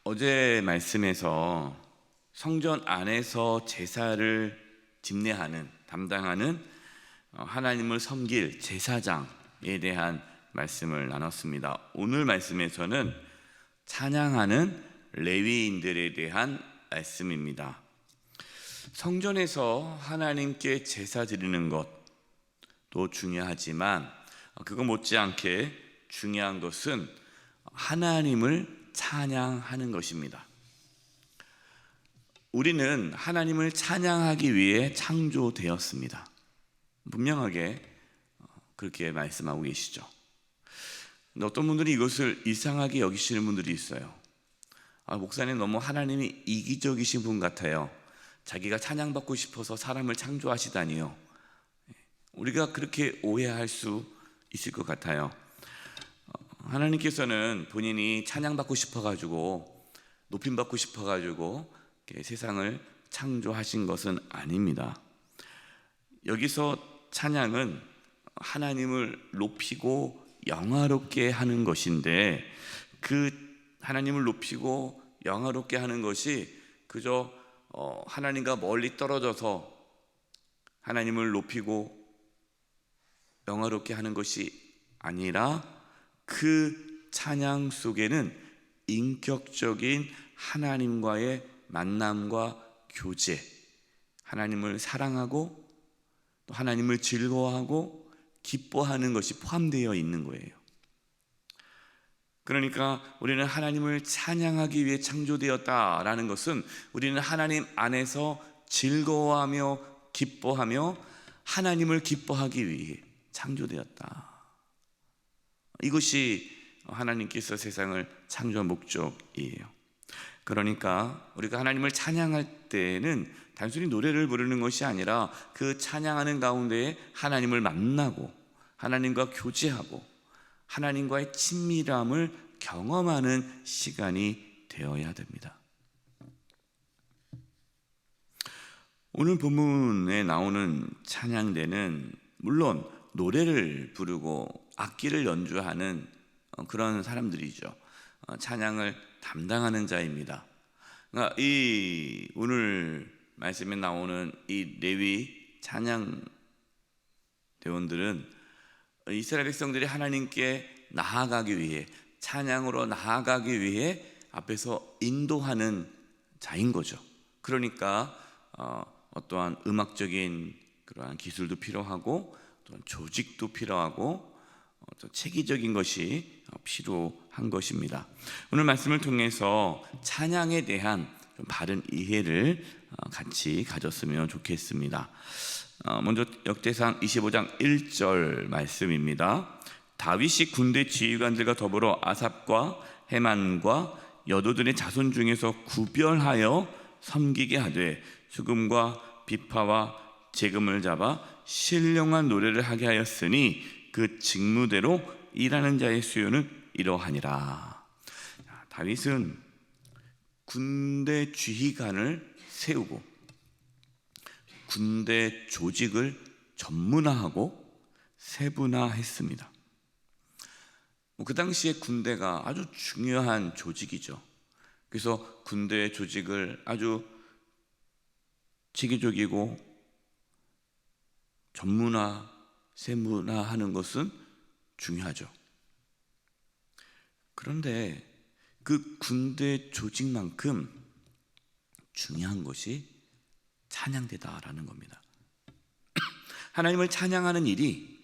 어제 말씀에서 성전 안에서 제사를 담당하는 하나님을 섬길 제사장에 대한 말씀을 나눴습니다. 오늘 말씀에서는 찬양하는 레위인들에 대한 말씀입니다. 성전에서 하나님께 제사 드리는 것도 중요하지만 그거 못지않게 중요한 것은 하나님을 찬양하는 것입니다. 우리는 하나님을 찬양하기 위해 창조되었습니다. 분명하게 그렇게 말씀하고 계시죠. 근데 어떤 분들이 이것을 이상하게 여기시는 분들이 있어요. 목사님 너무 하나님이 이기적이신 분 같아요. 자기가 찬양받고 싶어서 사람을 창조하시다니요. 우리가 그렇게 오해할 수 있을 것 같아요. 하나님께서는 본인이 찬양받고 싶어가지고 높임받고 싶어가지고 세상을 창조하신 것은 아닙니다. 여기서 찬양은 하나님을 높이고 영화롭게 하는 것인데, 그 하나님을 높이고 영화롭게 하는 것이 그저 하나님과 멀리 떨어져서 하나님을 높이고 영화롭게 하는 것이 아니라 그 찬양 속에는 인격적인 하나님과의 만남과 교제, 하나님을 사랑하고 또 하나님을 즐거워하고 기뻐하는 것이 포함되어 있는 거예요. 그러니까 우리는 하나님을 찬양하기 위해 창조되었다라는 것은 우리는 하나님 안에서 즐거워하며 기뻐하며 하나님을 기뻐하기 위해 창조되었다. 이것이 하나님께서 세상을 창조한 목적이에요. 그러니까 우리가 하나님을 찬양할 때는 단순히 노래를 부르는 것이 아니라 그 찬양하는 가운데에 하나님을 만나고 하나님과 교제하고 하나님과의 친밀함을 경험하는 시간이 되어야 됩니다. 오늘 본문에 나오는 찬양대는 물론 노래를 부르고 악기를 연주하는 그런 사람들이죠. 찬양을 담당하는 자입니다. 그러니까 이 오늘 말씀에 나오는 이 레위 찬양 대원들은 이스라엘 백성들이 하나님께 나아가기 위해, 찬양으로 나아가기 위해 앞에서 인도하는 자인 거죠. 그러니까 어떠한 음악적인 그러한 기술도 필요하고 또 조직도 필요하고 또 체계적인 것이 필요한 것입니다. 오늘 말씀을 통해서 찬양에 대한 좀 바른 이해를 같이 가졌으면 좋겠습니다. 먼저 역대상 25장 1절 말씀입니다. 다윗이 군대 지휘관들과 더불어 아삽과 헤만과 여도들의 자손 중에서 구별하여 섬기게 하되 수금과 비파와 제금을 잡아 신령한 노래를 하게 하였으니 그 직무대로 일하는 자의 수요는 이러하니라. 다윗은 군대 지휘관을 세우고 군대 조직을 전문화하고 세분화했습니다. 그 당시에 군대가 아주 중요한 조직이죠. 그래서 군대 조직을 아주 체계적이고 전문화, 세분화하는 것은 중요하죠. 그런데 그 군대 조직만큼 중요한 것이 찬양대다라는 겁니다. 하나님을 찬양하는 일이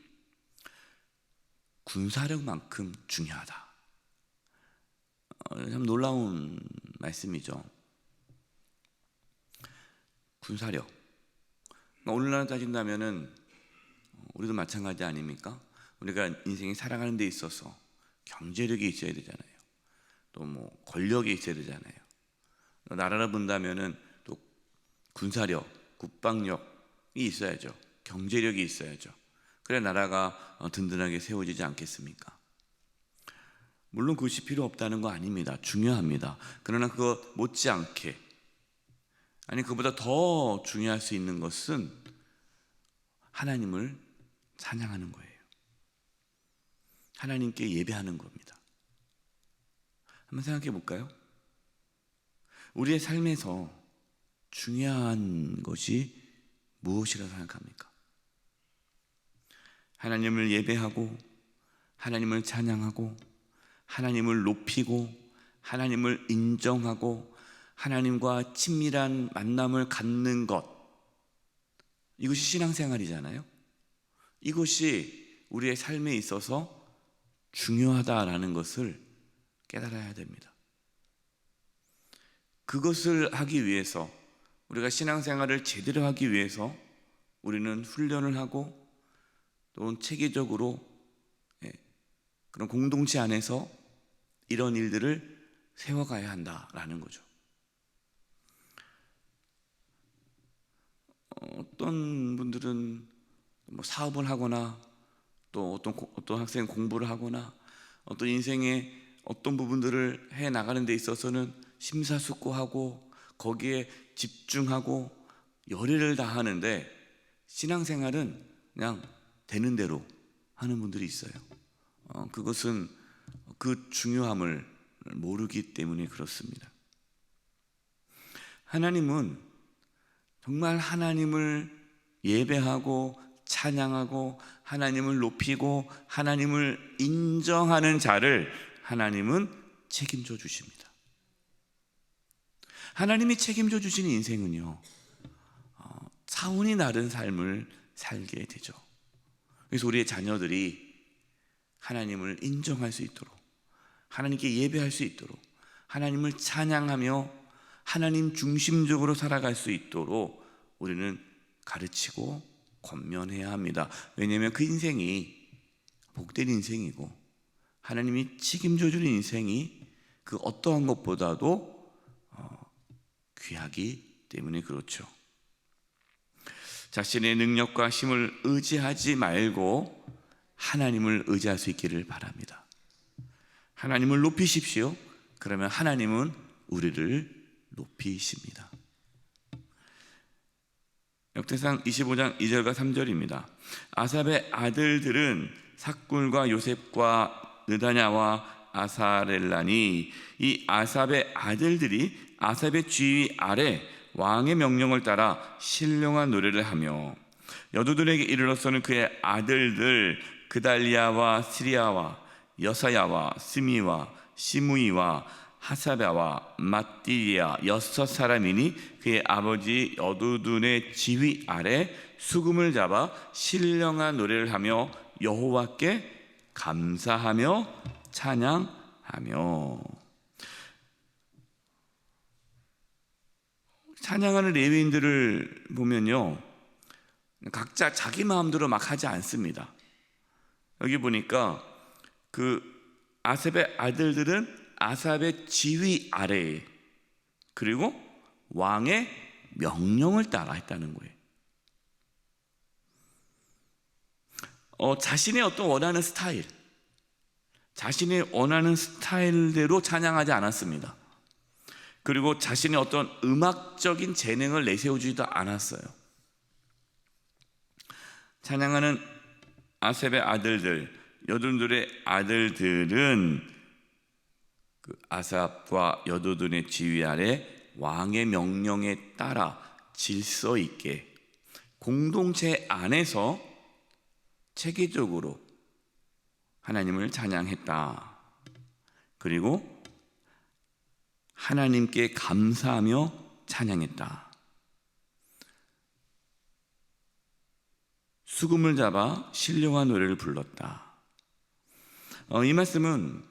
군사력만큼 중요하다. 참 놀라운 말씀이죠. 군사력. 오늘날 따진다면은 우리도 마찬가지 아닙니까? 우리가 인생이 살아가는 데 있어서 경제력이 있어야 되잖아요. 또 뭐 권력이 있어야 되잖아요. 나라를 본다면은 또 군사력, 국방력이 있어야죠. 경제력이 있어야죠. 그래 나라가 든든하게 세워지지 않겠습니까? 물론 그것이 필요 없다는 거 아닙니다. 중요합니다. 그러나 그거 못지않게, 아니 그보다 더 중요할 수 있는 것은 하나님을 찬양하는 거예요. 하나님께 예배하는 겁니다. 한번 생각해 볼까요? 우리의 삶에서 중요한 것이 무엇이라고 생각합니까? 하나님을 예배하고 하나님을 찬양하고 하나님을 높이고 하나님을 인정하고 하나님과 친밀한 만남을 갖는 것, 이것이 신앙생활이잖아요. 이것이 우리의 삶에 있어서 중요하다라는 것을 깨달아야 됩니다. 그것을 하기 위해서, 우리가 신앙생활을 제대로 하기 위해서 우리는 훈련을 하고 또 체계적으로 그런 공동체 안에서 이런 일들을 세워가야 한다라는 거죠. 어떤 분들은 뭐 사업을 하거나 또 어떤 학생 공부를 하거나 어떤 인생의 어떤 부분들을 해 나가는 데 있어서는 심사숙고하고 거기에 집중하고 열의를 다하는데 신앙생활은 그냥 되는 대로 하는 분들이 있어요. 그것은 그 중요함을 모르기 때문에 그렇습니다. 하나님은 정말 하나님을 예배하고 찬양하고 하나님을 높이고 하나님을 인정하는 자를 하나님은 책임져 주십니다. 하나님이 책임져 주시는 인생은요, 차원이 다른 삶을 살게 되죠. 그래서 우리의 자녀들이 하나님을 인정할 수 있도록, 하나님께 예배할 수 있도록, 하나님을 찬양하며 하나님 중심적으로 살아갈 수 있도록 우리는 가르치고 권면해야 합니다. 왜냐하면 그 인생이 복된 인생이고 하나님이 책임져 주는 인생이 그 어떠한 것보다도 귀하기 때문에 그렇죠. 자신의 능력과 힘을 의지하지 말고 하나님을 의지할 수 있기를 바랍니다. 하나님을 높이십시오. 그러면 하나님은 우리를 높이십니다. 역대상 25장 2절과 3절입니다. 아삽의 아들들은 삭굴과 요셉과 느다냐와 아사렐라니, 이 아삽의 아들들이 아삽의 지휘 아래 왕의 명령을 따라 신령한 노래를 하며 여두들에게 이르러서는 그의 아들들 그달리아와 시리아와 여사야와 스미와 시무이와 하사랴와 mattilia 6사람이니 그의 아버지 여두둔의 지휘 아래 수금을 잡아 신령한 노래를 하며 여호와께 감사하며 찬양하며. 찬양하는 레위인들을 보면요, 각자 자기 마음대로 막 하지 않습니다. 여기 보니까 그 아삽의 아들들은 아삽의 지휘 아래에, 그리고 왕의 명령을 따라 했다는 거예요. 자신의 어떤 원하는 스타일, 자신의 원하는 스타일대로 찬양하지 않았습니다. 그리고 자신의 어떤 음악적인 재능을 내세우지도 않았어요. 찬양하는 아삽의 아들들, 여두둔의 아들들은 그 아삽과 여두둔의 지휘 아래 왕의 명령에 따라 질서 있게 공동체 안에서 체계적으로 하나님을 찬양했다. 그리고 하나님께 감사하며 찬양했다. 수금을 잡아 신령한 노래를 불렀다. 이 말씀은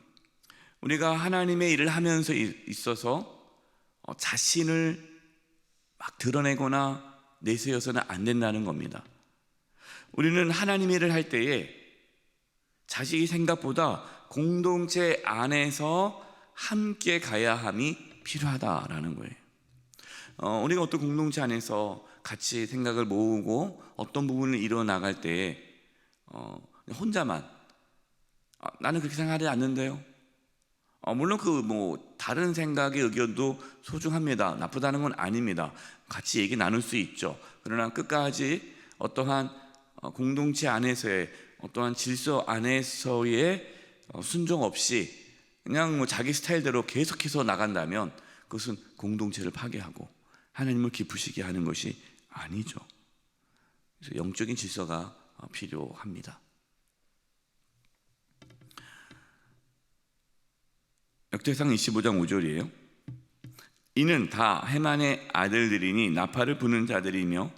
우리가 하나님의 일을 하면서 있어서 자신을 막 드러내거나 내세워서는 안 된다는 겁니다. 우리는 하나님의 일을 할 때에 자식이 생각보다 공동체 안에서 함께 가야 함이 필요하다라는 거예요. 우리가 어떤 공동체 안에서 같이 생각을 모으고 어떤 부분을 이루어 나갈 때 혼자만 나는 그렇게 생각하지 않는데요. 물론 다른 생각의 의견도 소중합니다. 나쁘다는 건 아닙니다. 같이 얘기 나눌 수 있죠. 그러나 끝까지 어떠한 공동체 안에서의 어떠한 질서 안에서의 순종 없이 그냥 자기 스타일대로 계속해서 나간다면 그것은 공동체를 파괴하고 하나님을 기쁘시게 하는 것이 아니죠. 그래서 영적인 질서가 필요합니다. 역대상 25장 5절이에요. 이는 다 헤만의 아들들이니 나팔을 부는 자들이며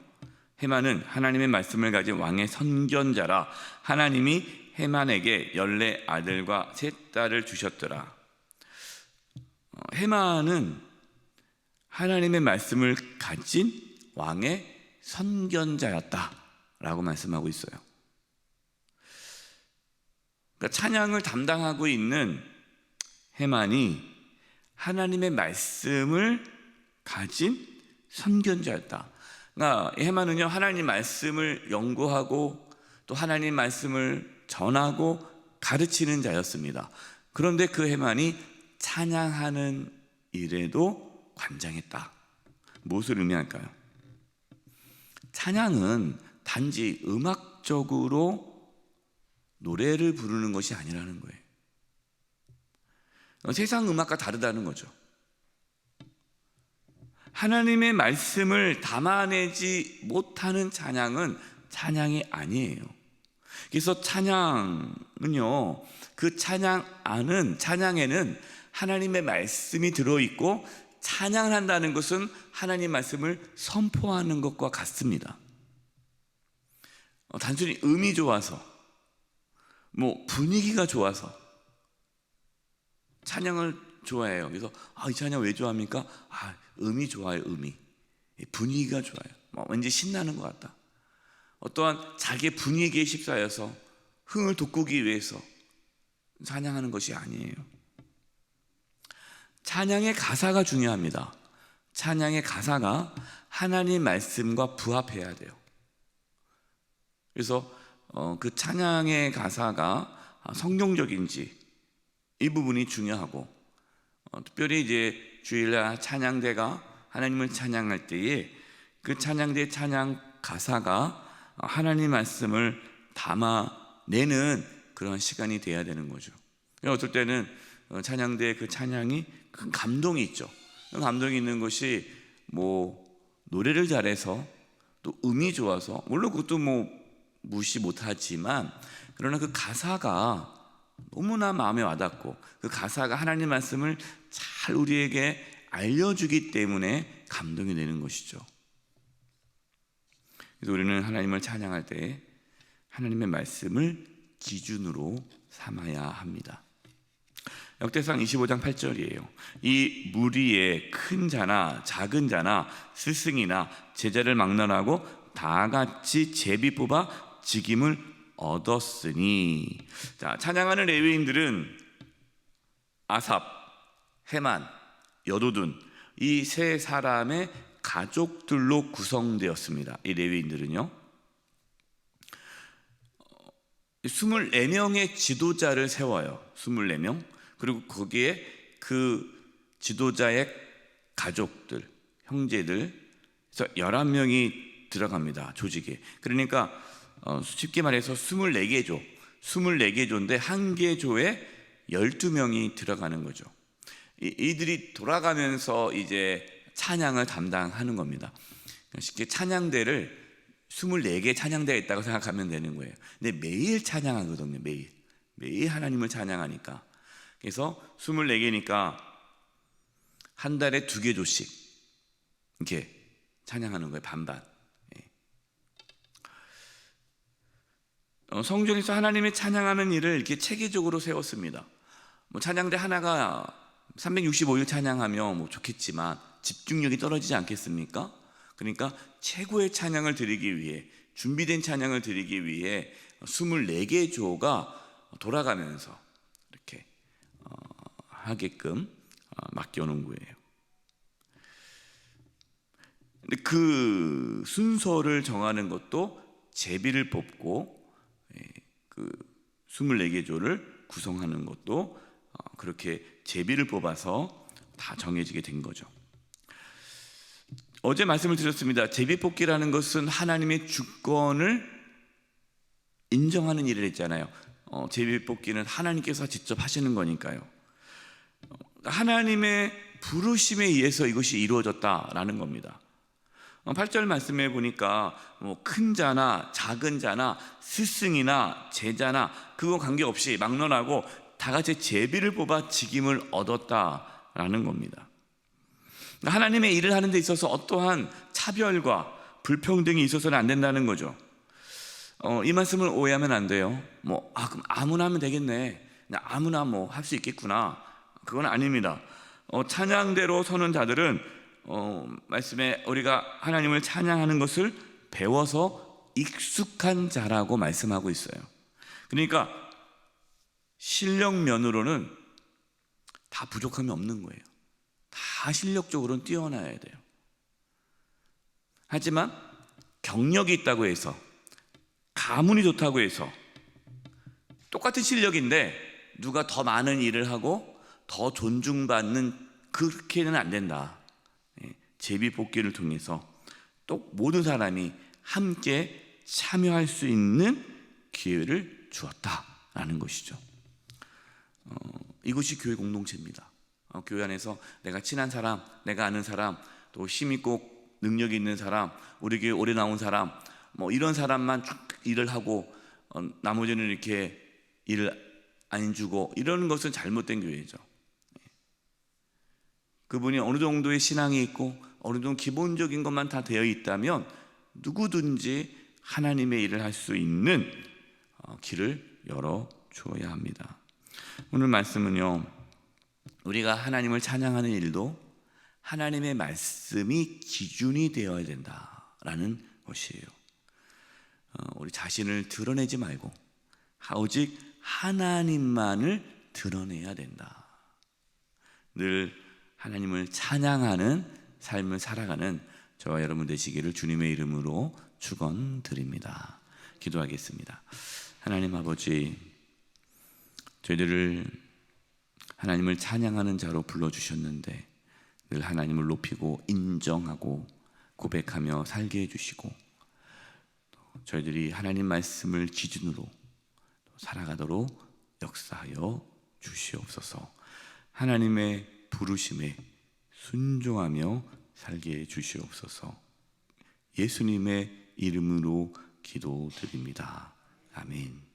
헤만은 하나님의 말씀을 가진 왕의 선견자라. 하나님이 헤만에게 14아들과 3딸을 주셨더라. 헤만은 하나님의 말씀을 가진 왕의 선견자였다라고 말씀하고 있어요. 그러니까 찬양을 담당하고 있는 헤만이 하나님의 말씀을 가진 선견자였다. 그러니까 헤만은요, 하나님 말씀을 연구하고 또 하나님 말씀을 전하고 가르치는 자였습니다. 그런데 그 헤만이 찬양하는 일에도 관장했다. 무엇을 의미할까요? 찬양은 단지 음악적으로 노래를 부르는 것이 아니라는 거예요. 세상 음악과 다르다는 거죠. 하나님의 말씀을 담아내지 못하는 찬양은 찬양이 아니에요. 그래서 찬양은요, 그 찬양에는 하나님의 말씀이 들어있고, 찬양을 한다는 것은 하나님 말씀을 선포하는 것과 같습니다. 단순히 음이 좋아서, 분위기가 좋아서 찬양을 좋아해요. 그래서 이 찬양 왜 좋아합니까? 음이 좋아요. 음이 분위기가 좋아요. 왠지 신나는 것 같다. 어떠한 자기의 분위기에 휩싸여서 흥을 돋구기 위해서 찬양하는 것이 아니에요. 찬양의 가사가 중요합니다. 찬양의 가사가 하나님 말씀과 부합해야 돼요. 그래서 그 찬양의 가사가 성경적인지 이 부분이 중요하고, 특별히 이제 주일날 찬양대가 하나님을 찬양할 때에 그 찬양대 찬양 가사가 하나님 말씀을 담아내는 그런 시간이 돼야 되는 거죠. 어떨 때는 찬양대 그 찬양이 큰 감동이 있죠. 그 감동이 있는 것이 노래를 잘해서 또 음이 좋아서, 물론 그것도 무시 못하지만, 그러나 그 가사가 너무나 마음에 와닿고 그 가사가 하나님 말씀을 잘 우리에게 알려주기 때문에 감동이 되는 것이죠. 그래서 우리는 하나님을 찬양할 때 하나님의 말씀을 기준으로 삼아야 합니다. 역대상 25장 8절이에요. 이 무리에 큰 자나 작은 자나 스승이나 제자를 막론하고 다 같이 제비 뽑아 직임을 얻었으니. 자, 찬양하는 레위인들은 아삽, 헤만, 여두둔 이 세 사람의 가족들로 구성되었습니다. 이 레위인들은요, 24명의 지도자를 세워요. 24명. 그리고 거기에 그 지도자의 가족들, 형제들, 그래서 11명이 들어갑니다. 조직에. 그러니까 쉽게 말해서 24개 조, 24개 조인데 한 개 조에 12명이 들어가는 거죠. 이들이 돌아가면서 이제 찬양을 담당하는 겁니다. 쉽게 찬양대를 24개 찬양대가 있다고 생각하면 되는 거예요. 근데 매일 찬양하거든요. 매일 하나님을 찬양하니까. 그래서 24개니까 한 달에 2개 조씩 이렇게 찬양하는 거예요. 반반. 성전에서 하나님의 찬양하는 일을 이렇게 체계적으로 세웠습니다. 찬양대 하나가 365일 찬양하면 좋겠지만 집중력이 떨어지지 않겠습니까? 그러니까 최고의 찬양을 드리기 위해, 준비된 찬양을 드리기 위해 24개 조가 돌아가면서 이렇게 하게끔 맡겨놓은 거예요. 근데 그 순서를 정하는 것도 제비를 뽑고 그 24개 조를 구성하는 것도 그렇게 제비를 뽑아서 다 정해지게 된 거죠. 어제 말씀을 드렸습니다. 제비 뽑기라는 것은 하나님의 주권을 인정하는 일을 했잖아요. 제비 뽑기는 하나님께서 직접 하시는 거니까요. 하나님의 부르심에 의해서 이것이 이루어졌다라는 겁니다. 8절 말씀에 보니까 큰 자나 작은 자나 스승이나 제자나 그거 관계없이 막론하고 다 같이 제비를 뽑아 직임을 얻었다라는 겁니다. 하나님의 일을 하는 데 있어서 어떠한 차별과 불평등이 있어서는 안 된다는 거죠. 이 말씀을 오해하면 안 돼요. 그럼 아무나 하면 되겠네, 아무나 할 수 있겠구나, 그건 아닙니다. 찬양대로 서는 자들은 말씀에 우리가 하나님을 찬양하는 것을 배워서 익숙한 자라고 말씀하고 있어요. 그러니까 실력면으로는 다 부족함이 없는 거예요. 다 실력적으로는 뛰어나야 돼요. 하지만 경력이 있다고 해서, 가문이 좋다고 해서, 똑같은 실력인데 누가 더 많은 일을 하고 더 존중받는, 그렇게는 안 된다. 제비뽑기를 통해서 또 모든 사람이 함께 참여할 수 있는 기회를 주었다라는 것이죠. 이것이 교회 공동체입니다. 교회 안에서 내가 친한 사람, 내가 아는 사람, 또 힘있고 능력이 있는 사람, 우리 교회 오래 나온 사람, 이런 사람만 쭉 일을 하고 나머지는 이렇게 일을 안 주고, 이런 것은 잘못된 교회죠. 그분이 어느 정도의 신앙이 있고 어느 정도 기본적인 것만 다 되어 있다면 누구든지 하나님의 일을 할 수 있는 길을 열어주어야 합니다. 오늘 말씀은요, 우리가 하나님을 찬양하는 일도 하나님의 말씀이 기준이 되어야 된다라는 것이에요. 우리 자신을 드러내지 말고 오직 하나님만을 드러내야 된다. 늘 하나님을 찬양하는 삶을 살아가는 저와 여러분 되시기를 주님의 이름으로 축원드립니다. 기도하겠습니다. 하나님 아버지, 저희들을 하나님을 찬양하는 자로 불러주셨는데 늘 하나님을 높이고 인정하고 고백하며 살게 해주시고, 저희들이 하나님 말씀을 기준으로 살아가도록 역사하여 주시옵소서. 하나님의 부르심에 순종하며 살게 해주시옵소서. 예수님의 이름으로 기도드립니다. 아멘.